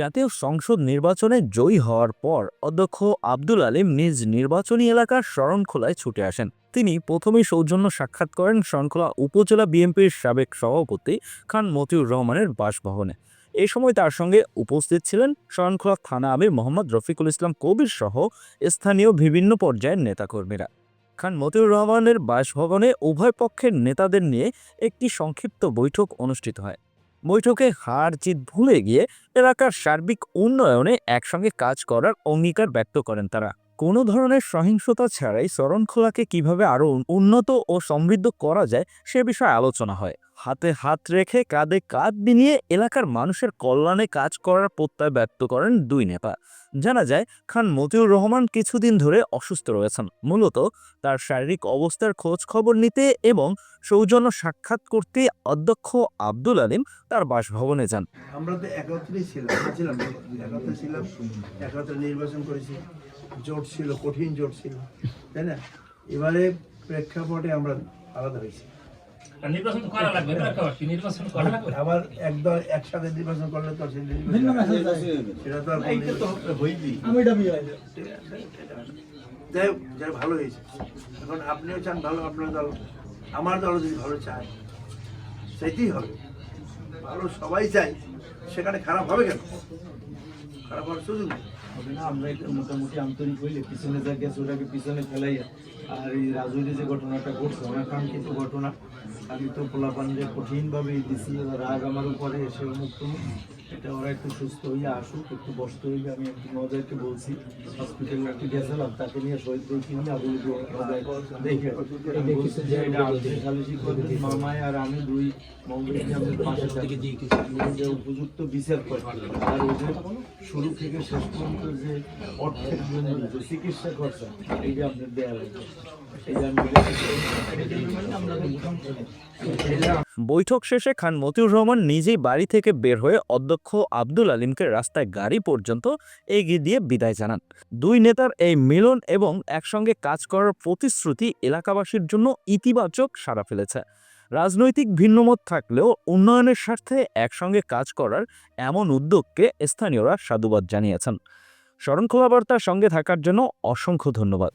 জাতীয় সংসদ নির্বাচনে জয়ী হওয়ার পর অধ্যক্ষ আব্দুল আলীম নিজ নির্বাচনী এলাকার শরণখোলায় ছুটে আসেন। তিনি প্রথমেই সৌজন্য সাক্ষাৎ করেন শরণখোলা উপজেলা বিএনপির সাবেক সভাপতি খান মতিউর রহমানের বাসভবনে। এই সময় তার সঙ্গে উপস্থিত ছিলেন শরণখোলা থানা আমির মোহাম্মদ রফিকুল ইসলাম কবির সহ স্থানীয় বিভিন্ন পর্যায়ের নেতাকর্মীরা। খান মতিউর রহমানের বাসভবনে উভয় পক্ষের নেতাদের নিয়ে একটি সংক্ষিপ্ত বৈঠক অনুষ্ঠিত হয়। বৈঠকে হার জিত ভুলে গিয়ে এলাকার সার্বিক উন্নয়নে একসঙ্গে কাজ করার অঙ্গীকার ব্যক্ত করেন তারা। কোনো ধরনের সহিংসতা ছাড়াই শরণখোলাকে কিভাবে আরও উন্নত ও সমৃদ্ধ করা যায় সে বিষয়ে আলোচনা হয়। হাতে হাত রেখে কাঁধে কাঁধ মিলিয়ে এলাকার মানুষের কল্যাণে কাজ করার প্রত্যয় ব্যক্ত করেন দুই নেতা। জানা যায়, খান মতিউর রহমান কিছুদিন ধরে অসুস্থ রয়েছেন। মূলত তার শারীরিক অবস্থার খোঁজ খবর নিতে এবং সৌজন্য সাক্ষাৎ করতে অধ্যক্ষ আব্দুল আলীম তার বাসভবনে যান। আমরা তো একত্রেই ছিলাম একত্রে নির্বাচন করেছি। জোট ছিল, কঠিন জোট ছিল, তাই না? এবারে প্রেক্ষাপটে আমরা আলাদা হয়েছি। আবার একদল একসাথে নির্বাচন করলে তো সেটা তো যাই হোক, যাই ভালো হয়েছে। এখন আপনিও চান ভালো, আপনার দল, আমার দল যদি ভালো চায় চাইতেই হবে। ভালো সবাই চাই, সেখানে খারাপ হবে কেন? খারাপ হওয়ার সুযোগ নেই। আমরা একটু মোটামুটি আন্তরিক হইলে পিছনে যা গেছে ওটাকে পিছনে ফেলাইয়া, আর এই রাজনীতি যে ঘটনাটা ঘটছে অনাকাঙ্ক্ষিত ঘটনা, আমি তো পোলাপানদের কঠিনভাবে দিছি। রাগ আমার উপরে এসে মুক্ত, এটা ওরা একটু সুস্থ হইয়া আসুক, একটু বসতে হইবে। আমি একটু মজাকে বলছি, হসপিটালে একটু গেছিলাম, তাকে নিয়ে শহীদ দেখি দেখে মামায় আর আমি দুই মঙ্গলকে উপযুক্ত বিচার করে। আর ওই যে শুরু থেকে শেষ পর্যন্ত যে অর্থের জন্য যে চিকিৎসা খরচা, এই যে আপনার দেওয়া হয়েছে, বৈঠক শেষে খান মতিউর রহমান নিজেই বাড়ি থেকে বের হয়ে অধ্যক্ষ আব্দুল আলীমকে রাস্তায় গাড়ি পর্যন্ত এগিয়ে দিয়ে বিদায় জানান। দুই নেতার এই মিলন এবং একসঙ্গে কাজ করার প্রতিশ্রুতি এলাকাবাসীর জন্য ইতিবাচক সাড়া ফেলেছে। রাজনৈতিক ভিন্নমত থাকলেও উন্নয়নের স্বার্থে একসঙ্গে কাজ করার এমন উদ্যোগকে স্থানীয়রা সাধুবাদ জানিয়েছেন। শরণখোলা বার্তার সঙ্গে থাকার জন্য অসংখ্য ধন্যবাদ।